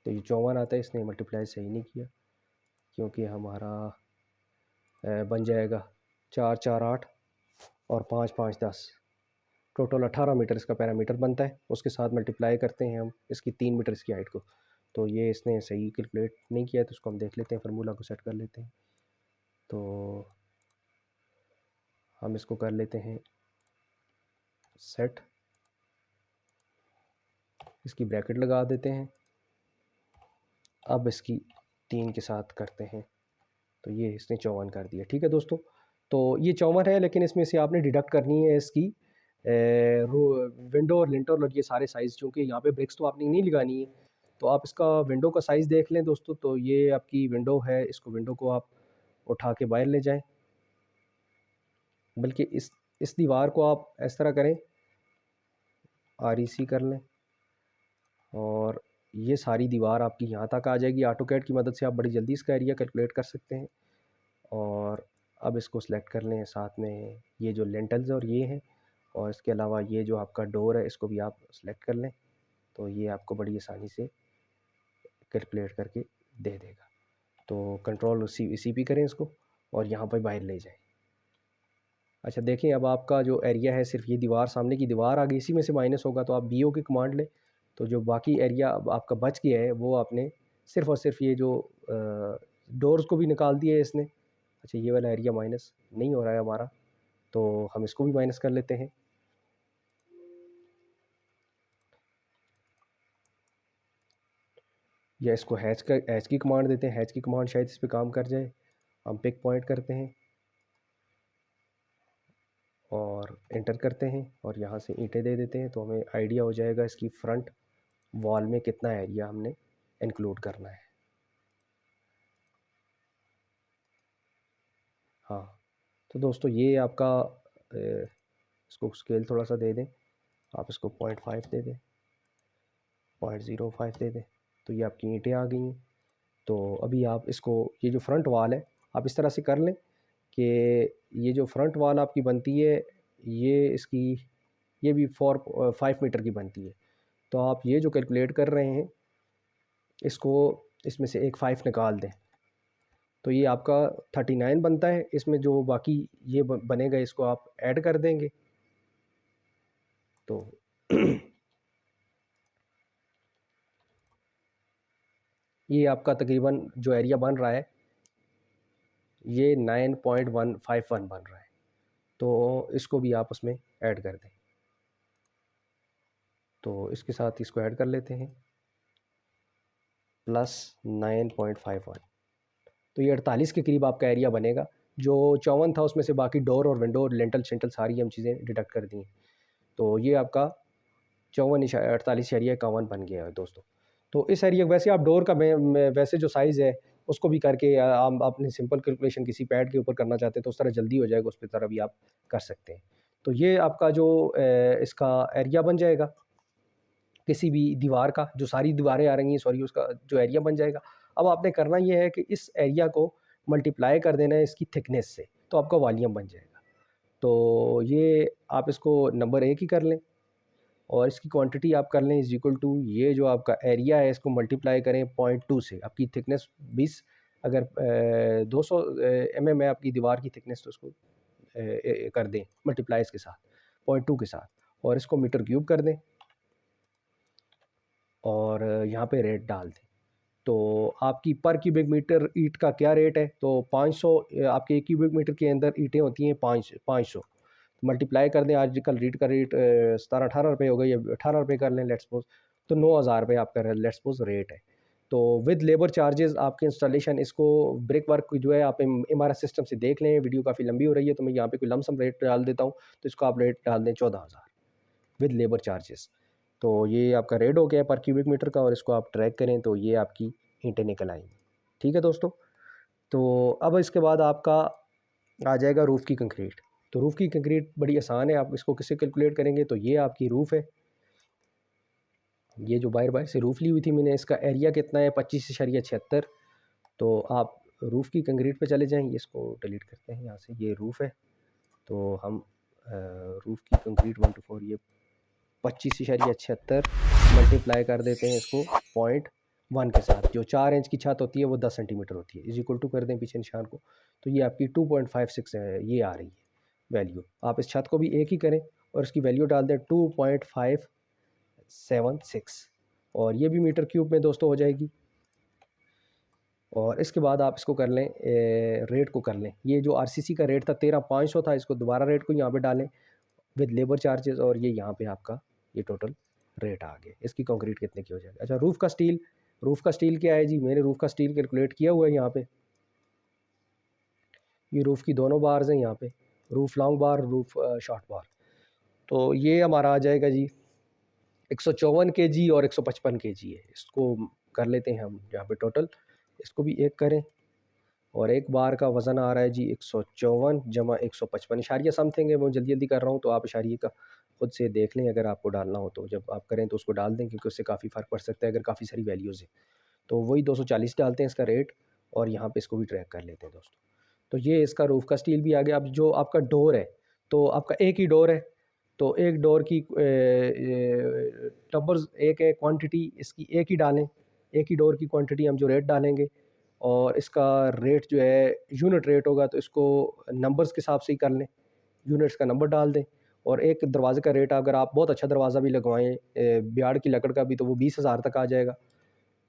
A: तो ये 54 आता है। इसने मल्टीप्लाई सही नहीं किया, क्योंकि हमारा बन जाएगा 4 × 4 = 8 और 5 × 5 = 10, टोटल 18 मीटर इसका पैरामीटर बनता है। उसके साथ मल्टीप्लाई करते हैं हम इसकी 3 मीटर इसकी हाइट को। तो ये इसने सही कैलकुलेट नहीं किया, तो उसको हम देख लेते हैं, फार्मूला को सेट कर लेते हैं। तो हम इसको कर लेते हैं सेट, इसकी ब्रैकेट लगा देते हैं। अब इसकी 3 के साथ करते हैं, तो ये इसने 54 कर दिया। ठीक है दोस्तों, तो ये 54 है, लेकिन इसमें से आपने डिडक्ट करनी है इसकी विंडो और लिंटर और ये सारे साइज़, क्योंकि यहाँ पे ब्रिक्स तो आपने नहीं लगानी है। तो आप इसका विंडो का साइज़ देख लें दोस्तों। तो ये आपकी विंडो है, इसको विंडो को आप उठा के बाहर ले जाएं, बल्कि इस दीवार को आप इस तरह करें, REC कर लें, और ये सारी दीवार आपकी यहाँ तक आ जाएगी। ऑटोकैड की मदद से आप बड़ी जल्दी इसका एरिया कैलकुलेट कर सकते हैं। और अब इसको सिलेक्ट कर लें, साथ में ये जो लेंटल्स और ये हैं, और इसके अलावा ये जो आपका डोर है इसको भी आप सिलेक्ट कर लें। तो ये आपको बड़ी आसानी से कैलकुलेट करके दे देगा। तो कंट्रोल CP करें इसको और यहाँ पर बाहर ले जाएं। अच्छा देखें, अब आपका जो एरिया है सिर्फ ये दीवार, सामने की दीवार आ गई, इसी में से माइनस होगा। तो आप BO की कमांड लें, तो जो बाकी एरिया अब आपका बच गया है वो आपने सिर्फ़ और सिर्फ ये जो डोर्स को भी निकाल दिया है इसने। अच्छा, ये वाला एरिया माइनस नहीं हो रहा है हमारा, तो हम इसको भी माइनस कर लेते हैं। या इसको हैच की कमांड देते हैं, हैच की कमांड शायद इस पे काम कर जाए। हम पिक पॉइंट करते हैं और एंटर करते हैं, और यहाँ से ईंटें दे देते हैं, तो हमें आइडिया हो जाएगा इसकी फ्रंट वॉल में कितना एरिया हमने इंक्लूड करना है। हाँ, तो दोस्तों ये आपका इसको स्केल थोड़ा सा दे दें, आप इसको 0.5 दे दें, 0.05 दे दें, तो ये आपकी ईंटें आ गई हैं। तो अभी आप इसको, ये जो फ्रंट वाल है आप इस तरह से कर लें कि ये जो फ्रंट वाल आपकी बनती है, ये इसकी ये भी 5 मीटर की बनती है। तो आप ये जो कैलकुलेट कर रहे हैं, इसको इसमें से एक 5 निकाल दें, तो ये आपका 39 बनता है। इसमें जो बाकी ये बनेगा इसको आप ऐड कर देंगे। तो ये आपका तकरीबन जो एरिया बन रहा है ये 9.151 बन रहा है। तो इसको भी आप उसमें ऐड कर दें। तो इसके साथ इसको ऐड कर लेते हैं, +9.51, तो ये 48 के करीब आपका एरिया बनेगा। जो 54 था उसमें से बाकी डोर और विंडो और लेंटल शेंटल सारी हम चीज़ें डिडक्ट कर दी। तो ये आपका 48.51 बन गया है दोस्तों। तो इस एरिया वैसे आप डोर का वैसे जो साइज़ है उसको भी करके आप अपनी सिंपल कैलकुलेशन किसी पैड के ऊपर करना चाहते हैं तो उस तरह जल्दी हो जाएगा, उस पर तरह भी आप कर सकते हैं। तो ये आपका जो इसका एरिया बन जाएगा किसी भी दीवार का, जो सारी दीवारें आ रही हैं सॉरी, उसका जो एरिया बन जाएगा। अब आपने करना ये है कि इस एरिया को मल्टीप्लाई कर देना है इसकी थिकनेस से, तो आपका वॉल्यूम बन जाएगा। तो ये आप इसको नंबर 1 ही कर लें, और इसकी क्वांटिटी आप कर लें इज इक्वल टू ये जो आपका एरिया है इसको मल्टीप्लाई करें 0.2 से। आपकी थिकनेस 20 अगर 200 mm है आपकी दीवार की थिकनेस, तो उसको कर दें मल्टीप्लाई इसके साथ 0.2 के साथ, और इसको मीटर क्यूब कर दें और यहाँ पे रेट डाल दें। तो आपकी पर क्यूबिक मीटर ईंट का क्या रेट है, तो 500 आपके 1 क्यूबिक मीटर के अंदर ईंटें होती हैं 500 मल्टीप्लाई कर दें। आजकल रीट का रेट 17-18 रुपये हो गई, या 18 रुपये कर लें लेट्स सपोज, तो 9,000 रुपये आपका लेट्स सपोज रेट है। तो विद लेबर चार्जेस आपके इंस्टॉलेशन, इसको ब्रिक वर्क जो है आप इमारत सिस्टम से देख लें, वीडियो काफ़ी लंबी हो रही है तो मैं यहाँ पे कोई लमसम रेट डाल देता हूँ, तो इसको आप रेट डाल दें 14,000 विद लेबर चार्जेस। तो ये आपका रेट हो गया पर क्यूबिक मीटर का, और इसको आप ट्रैक करें तो ये आपकी ईंटें निकल आएंगी। ठीक है दोस्तों। तो अब इसके बाद आपका आ जाएगा रूफ़ की कंक्रीट। तो रूफ़ की कंक्रीट बड़ी आसान है, आप इसको किससे कैलकुलेट करेंगे, तो ये आपकी रूफ़ है, ये जो बाहर से रूफ़ ली हुई थी मैंने, इसका एरिया कितना है 25.76। तो आप रूफ़ की कंक्रीट पे चले जाएं, इसको डिलीट करते हैं यहाँ से, ये रूफ़ है। तो हम रूफ़ की कंक्रीट 124 ये 25.76 मल्टीप्लाई कर देते हैं इसको 0.1 के साथ। जो 4 इंच की छत होती है वो 10 सेंटीमीटर होती है, इज इक्वल टू कर दें पीछे निशान को, तो ये आपकी 2.56 है, ये आ रही है वैल्यू। आप इस छत को भी एक ही करें और इसकी वैल्यू डाल दें 2.576, और ये भी मीटर क्यूब में दोस्तों हो जाएगी। और इसके बाद आप इसको कर लें, रेट को कर लें, ये जो आरसीसी का रेट था 13,500 था, इसको दोबारा रेट को यहाँ पे डालें विद लेबर चार्जेस, और ये यहाँ पे आपका ये टोटल रेट आ गया। इसकी कंक्रीट कितने की हो जाएगी। अच्छा, रूफ़ का स्टील क्या है जी, मैंने रूफ़ का स्टील कैलकुलेट किया हुआ है यहाँ पे। ये रूफ़ की दोनों बार्स हैं यहाँ पे, रूफ़ लॉन्ग बार, रूफ़ शॉर्ट बार। तो ये हमारा आ जाएगा जी 154 kg और 155 kg है। इसको कर लेते हैं हम यहाँ पे टोटल, इसको भी एक करें, और एक बार का वज़न आ रहा है जी 154 जमा 155 इशारिया समथिंग है, वो जल्दी जल्दी कर रहा हूँ, तो आप इशारिये का खुद से देख लें, अगर आपको डालना हो तो जब आप करें तो उसको डाल दें, क्योंकि उससे काफ़ी फ़र्क पड़ सकता है अगर काफ़ी सारी वैल्यूज़ हैं। तो वही 240 डालते हैं इसका रेट, और यहाँ पे इसको भी ट्रैक कर लेते हैं दोस्तों। तो ये इसका रूफ़ का स्टील भी आ गया। अब जो आपका डोर है, तो आपका एक ही डोर है, तो एक डोर की नंबर्स एक है, क्वांटिटी इसकी एक ही डालें, एक ही डोर की क्वांटिटी हम जो रेट डालेंगे, और इसका रेट जो है यूनिट रेट होगा, तो इसको नंबर्स के हिसाब से ही कर लें, यूनिट्स का नंबर डाल दें। और एक दरवाजे का रेट, अगर आप बहुत अच्छा दरवाज़ा भी लगवाएं बियाड़ की लकड़ का भी, तो वो 20,000 तक आ जाएगा,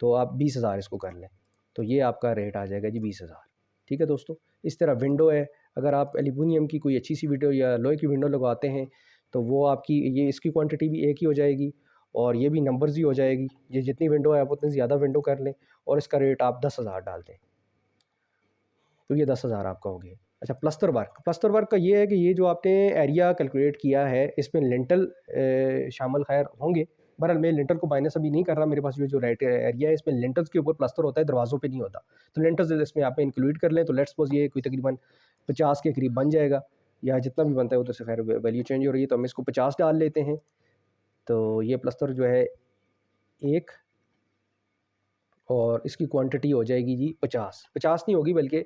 A: तो आप 20,000 इसको कर लें, तो ये आपका रेट आ जाएगा जी 20,000। ठीक है दोस्तों। इस तरह विंडो है, अगर आप एल्यूमिनियम की कोई अच्छी सी विंडो या लोहे की विंडो लगवाते हैं, तो वो आपकी ये इसकी क्वांटिटी भी एक ही हो जाएगी, और ये भी नंबर्स ही हो जाएगी। ये जितनी विंडो है आप उतनी ज़्यादा विंडो कर लें, और इसका रेट आप 10,000 डाल दें, तो ये 10,000 आपका हो गया। अच्छा, प्लस्तर वर्क का ये है कि ये जो आपने एरिया कैलकुलेट किया है, इसमें लिंटल शामिल खैर होंगे। बहरहाल मैं लिंटर को माइनस अभी नहीं कर रहा, मेरे पास जो राइट एरिया है इसमें लिंटल्स के ऊपर प्लास्टर होता है, दरवाज़ों पे नहीं होता। तो लिंटल्स इसमें आप इंक्लूड कर लें, तो लेट्स सपोज ये कोई तकरीबन 50 के करीब बन जाएगा, या जितना भी बनता है उधर से खैर वैल्यू चेंज हो रही है, तो हम इसको 50 डाल लेते हैं। तो ये प्लास्टर जो है एक, और इसकी क्वांटिटी हो जाएगी जी 50 नहीं होगी, बल्कि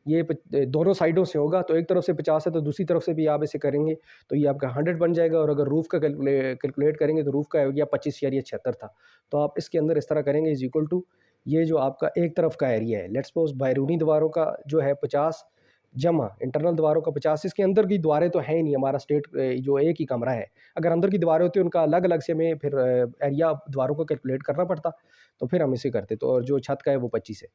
A: ये दोनों साइडों से होगा, तो एक तरफ से 50 है तो दूसरी तरफ से भी आप इसे करेंगे तो ये आपका 100 बन जाएगा। और अगर रूफ़ का कैलकुलेट करेंगे तो रूफ़ का हो गया 25.76 था। तो आप इसके अंदर इस तरह करेंगे, इज इक्वल टू ये जो आपका एक तरफ का एरिया है, लेट्स सपोज बैरूनी दीवारों का जो है 50 जमा इंटरनल दीवारों का 50, इसके अंदर की दीवारें तो है नहीं, हमारा स्टेट जो एक ही कमरा है। अगर अंदर की दीवारें होती उनका अलग अलग से हमें फिर एरिया दीवारों को कैलकुलेट करना पड़ता, तो फिर हम इसे करते। तो और जो छत का है वो 25 है,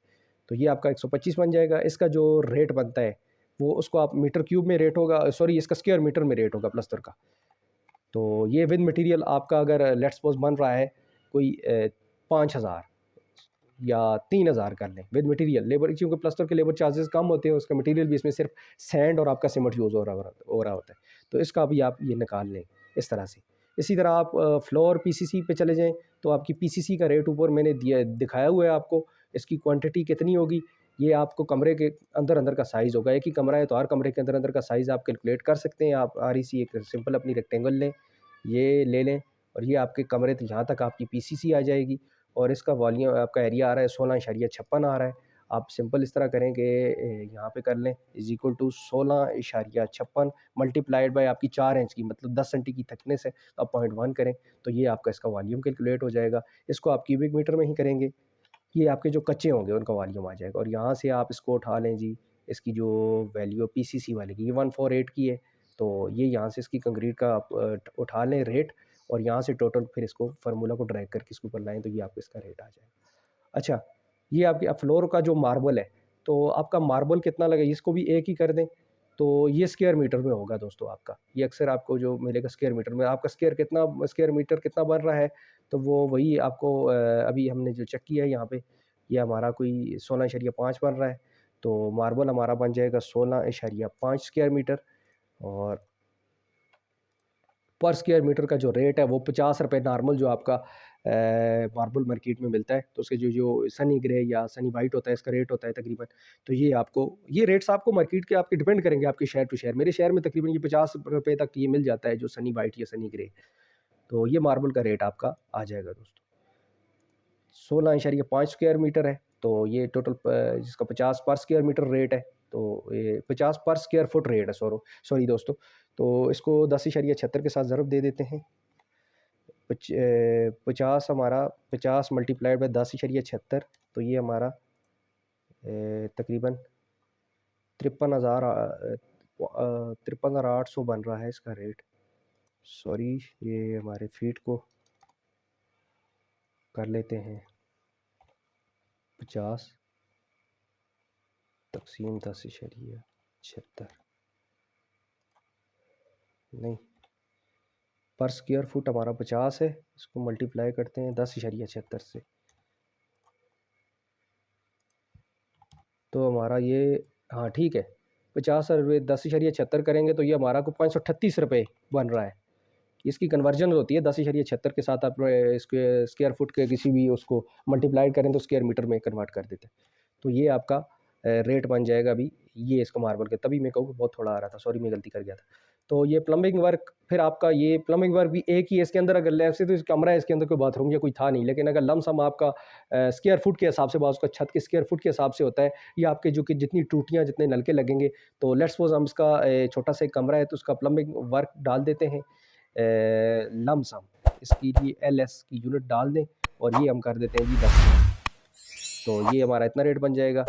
A: तो ये आपका 125 बन जाएगा। इसका जो रेट बनता है वो उसको आप मीटर क्यूब में रेट होगा, सॉरी इसका स्क्वायर मीटर में रेट होगा प्लस्तर का। तो ये विद मटेरियल आपका अगर लेट्स सपोज बन रहा है कोई 5,000 या 3,000 कर लें विद मटेरियल, लेबर क्योंकि प्लस्तर के लेबर चार्जेस कम होते हैं, उसका मटेरियल भी इसमें सिर्फ सैंड और आपका सीमेंट यूज़ हो रहा होता है, तो इसका भी आप ये निकाल लें इस तरह से। इसी तरह आप फ्लोर पीसीसी पे चले जाएं, तो आपकी पीसीसी का रेट ऊपर मैंने दिखाया हुआ है आपको, इसकी क्वांटिटी कितनी होगी, ये आपको कमरे के अंदर अंदर का साइज़ होगा। एक ही कमरा है तो हर कमरे के अंदर अंदर का साइज़ आप कैलकुलेट कर सकते हैं। आप REC एक सिंपल अपनी रेक्टेंगल लें, ये ले लें, और ये आपके कमरे यहाँ तक आपकी पीसीसी आ जाएगी, और इसका वॉल्यूम आपका एरिया आ रहा है 16.56 आ रहा है। आप सिंपल इस तरह करें कि यहाँ पे कर लें is equal to 16.56 multiplied by आपकी 4 इंच की, मतलब 10 सेंटी की थिकनेस है, तो आप 0.1 करें तो ये आपका इसका वॉल्यूम कैलकुलेट हो जाएगा। इसको आप क्यूबिक मीटर में ही करेंगे, ये आपके जो कच्चे होंगे उनका वॉल्यूम आ जाएगा। और यहाँ से आप इसको उठा लें जी, इसकी जो वैल्यू है पीसीसी वाले की, ये 148 की है, तो ये यहाँ से इसकी कंक्रीट का आप उठा लें रेट, और यहाँ से टोटल फिर इसको फार्मूला को ड्रैग करके इसके ऊपर लाएँ तो ये आपको इसका रेट आ जाएगा। अच्छा, ये आपके अब फ्लोर का जो मार्बल है, तो आपका मार्बल कितना लगेगा, इसको भी एक ही कर दें, तो ये स्क्वायर मीटर में होगा दोस्तों आपका। ये अक्सर आपको जो मिलेगा स्क्वायर मीटर में, आपका स्क्वायर मीटर कितना बन रहा है, तो वो वही आपको अभी हमने जो चेक किया है यहाँ पे, ये हमारा कोई 16.5 बन रहा है, तो मार्बल हमारा बन जाएगा 16.5 स्क्वायर मीटर। और पर स्क्वायर मीटर का जो रेट है वो 50 रुपये नॉर्मल जो आपका मार्बल मार्केट में मिलता है, तो उसके जो जो सनी ग्रे या सनी वाइट होता है इसका रेट होता है तकरीबन। तो ये आपको, ये रेट्स आपको मार्केट के आपके डिपेंड करेंगे आपके शहर टू शहर। मेरे शहर में तकरीबन ये 50 रुपये तक ये मिल जाता है जो सनी वाइट या सनी ग्रे। तो ये मार्बल का रेट आपका आ जाएगा दोस्तों, 16.5 स्क्वायर मीटर है, तो ये टोटल जिसका 50 पर स्क्वायर मीटर रेट है, तो ये 50 पर स्क्वायर फुट रेट है, सॉरी दोस्तों। तो इसको 10.76 के साथ ज़रब दे देते हैं। 50 हमारा 50 मल्टीप्लाइड बाय 10.76, तो ये हमारा तकरीबन 53,800 बन रहा है इसका रेट। सॉरी, ये हमारे फीट को कर लेते हैं 50 तकसीम 10.76, नहीं, पर स्क्वायर फुट हमारा 50 है, इसको मल्टीप्लाई करते हैं 10.76 से, तो हमारा ये, हाँ ठीक है, 50 10.76 करेंगे तो ये हमारा को 538 रुपये बन रहा है। इसकी कन्वर्जन होती है 10.76 के साथ आप स्क्वायर फुट के किसी भी उसको मल्टीप्लाई करें तो स्क्वायर मीटर में कन्वर्ट कर देते हैं। तो ये आपका रेट बन जाएगा अभी, ये इसका मार्बल के, तभी मैं कहूँ बहुत थोड़ा आ रहा था, सॉरी मैं गलती कर गया था। तो ये प्लम्बिंग वर्क, फिर आपका ये प्लम्बिंग वर्क भी एक ही है इसके अंदर। अगर लेफ्ट से तो इस कमरा है, इसके अंदर कोई बाथरूम या कोई था नहीं, लेकिन अगर लमसम आपका स्क्वायर फुट के हिसाब से, बाज़ उसका छत के स्क्वायर फुट के हिसाब से होता है, या आपके जो कि जितनी टूटियाँ जितने नलके लगेंगे, तो लेट्स सपोज हम इसका छोटा सा एक कमरा है तो उसका प्लम्बिंग वर्क डाल देते हैं लमसम, इसकी भी LS की यूनिट डाल दें, और ये हम कर देते हैं जी 10, तो ये हमारा इतना रेट बन जाएगा।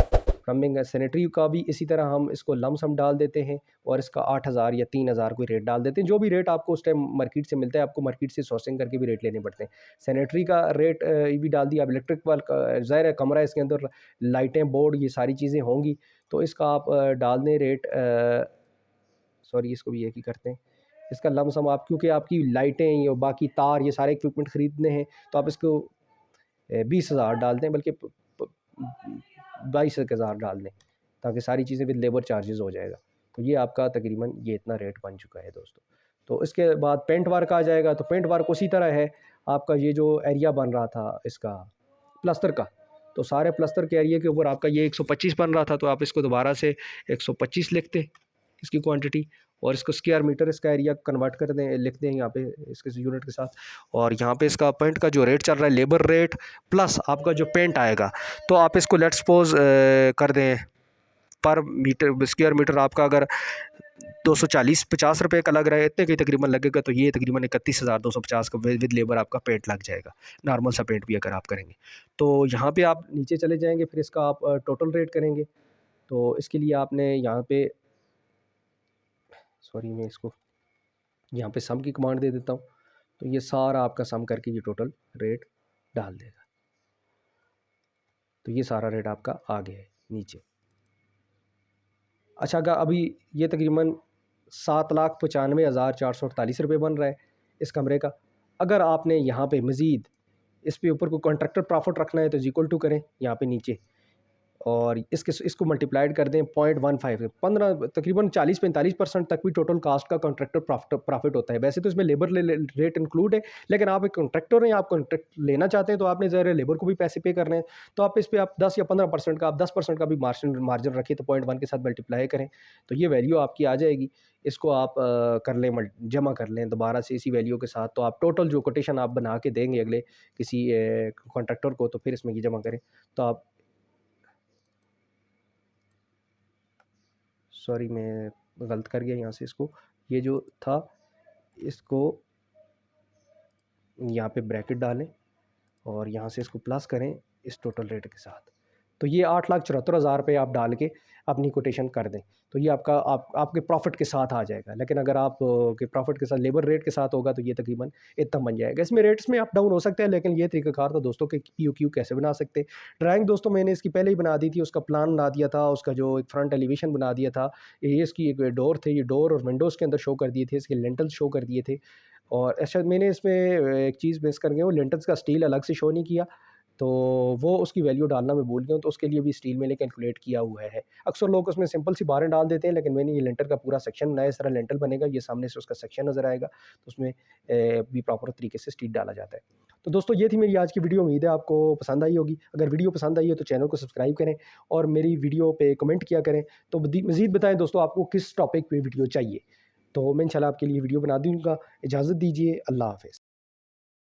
A: प्लम्बिंग सैनिटरी का भी इसी तरह हम इसको लमसम डाल देते हैं, और इसका 8,000 या 3,000 कोई रेट डाल देते हैं, जो भी रेट आपको उस टाइम मार्केट से मिलता है, आपको मार्केट से सोर्सिंग करके भी रेट लेने पड़ते हैं। सैनिटरी का रेट भी डाल दिया। अब इलेक्ट्रिक वाला ज़ाहिर है कमरा है, इसके अंदर लाइटें, बोर्ड, ये सारी चीज़ें होंगी, तो इसका आप डाल दें रेट, सॉरी इसको भी एक ही करते हैं, इसका लमसम आप, क्योंकि आपकी लाइटें ये बाकी तार ये सारे इक्विपमेंट ख़रीदने हैं, तो आप इसको 20,000 डाल दें, बल्कि 22,000 डाल दें, ताकि सारी चीज़ें विद लेबर चार्जेस हो जाएगा। तो ये आपका तकरीबन ये इतना रेट बन चुका है दोस्तों। तो इसके बाद पेंट वर्क आ जाएगा। तो पेंट वर्क उसी तरह है, आपका ये जो एरिया बन रहा था इसका प्लस्तर का, तो सारे प्लस्तर के एरिया के ऊपर आपका ये 125 बन रहा था, तो आप इसको दोबारा से 125 लिखते इसकी क्वांटिटी, और इसको स्क्वायर मीटर इसका एरिया कन्वर्ट कर दें, लिख दें यहाँ पे इसके यूनिट के साथ। और यहाँ पे इसका पेंट का जो रेट चल रहा है, लेबर रेट प्लस आपका जो पेंट आएगा, तो आप इसको लेट्स सपोज कर दें पर मीटर स्क्वायर मीटर आपका अगर 240-50 रुपये का लग रहा है, इतने के तकरीबन लगेगा, तो ये तकरीबन 31,250 का विद लेबर आपका पेंट लग जाएगा, नॉर्मल सा पेंट भी अगर आप करेंगे। तो यहाँ पे आप नीचे चले जाएंगे, फिर इसका आप टोटल रेट करेंगे। तो इसके लिए आपने यहाँ पे, सॉरी मैं इसको यहाँ पे सम की कमांड दे देता हूँ, तो ये सारा आपका सम करके ये टोटल रेट डाल देगा। तो ये सारा रेट आपका आ गया है नीचे। अच्छा, अगर अभी ये तकरीबन 7,95,448 रुपये बन रहा है इस कमरे का। अगर आपने यहाँ पे मज़ीद इस पे ऊपर को कॉन्ट्रैक्टर प्रॉफिट रखना है तो इक्वल टू करें यहाँ पे नीचे, और इसको मल्टीप्लाइड कर दें 0.15, 15 तकरीबन 40-45% तक भी टोटल कास्ट का कॉन्ट्रैक्टर प्रॉफिट होता है। वैसे तो इसमें लेबर रेट इंक्लूड है, लेकिन आप एक कॉन्ट्रैक्टर हैं, आप कॉन्ट्रैक्ट लेना चाहते हैं, तो आपने ज़रा लेबर को भी पैसे पे करने हैं, तो आप इस पर आप 10 या 15% का, आप 10% का भी मार्जिन रखिए, तो 0.1 के साथ मल्टीप्लाई करें, तो ये वैल्यू आपकी आ जाएगी। इसको आप कर लें, जमा कर लें दोबारा से इसी वैल्यू के साथ, तो आप टोटल जो कोटेशन आप बना के देंगे अगले किसी कॉन्ट्रैक्टर को, तो फिर इसमें ये जमा करें, तो आप सॉरी मैं गलत कर गया यहाँ से, इसको ये जो था इसको यहाँ पे ब्रैकेट डालें और यहाँ से इसको प्लस करें इस टोटल रेट के साथ। तो ये 8,74,000 रुपये आप डाल के अपनी कोटेशन कर दें तो ये आपके प्रॉफिट के साथ आ जाएगा। लेकिन अगर आप के प्रॉफिट के साथ लेबर रेट के साथ होगा तो ये तकरीबन इतना बन जाएगा। इसमें रेट्स में अप डाउन हो सकते हैं, लेकिन ये तरीकाकार था दोस्तों कि POQ कैसे बना सकते। ड्राइंग दोस्तों मैंने इसकी पहले ही बना दी थी, उसका प्लान बना दिया था, उसका जो एक फ्रंट एलिवेशन बना दिया था। ये इसकी एक डोर थे, ये डोर और विंडोज़ के अंदर शो कर दिए थे, इसके लेंटल्स शो कर दिए थे। और अच्छा मैंने इसमें एक चीज़ मिस कर गया, वो लेंटल्स का स्टील अलग से शो नहीं किया, तो वो उसकी वैल्यू डालना मैं भूल गया हूँ, तो उसके लिए भी स्टील मैंने कैलकुलेट किया हुआ है। अक्सर लोग उसमें सिंपल सी बारें डाल देते हैं, लेकिन मैंने ये लेंटर का पूरा सेक्शन बनाया, इस तरह लेंटल बनेगा, ये सामने से उसका सेक्शन नज़र आएगा, तो उसमें भी प्रॉपर तरीके से स्टील डाला जाता है। तो दोस्तों ये थी मेरी आज की वीडियो, उम्मीद है आपको पसंद आई होगी। अगर वीडियो पसंद आई है तो चैनल को सब्सक्राइब करें और मेरी वीडियो पे कमेंट किया करें। तो मज़ीद बताएं दोस्तों आपको किस टॉपिक पे वीडियो चाहिए, तो मैं इंशाल्लाह आपके लिए वीडियो बना दूँगा। इजाज़त दीजिए, अल्लाह हाफ़िज़।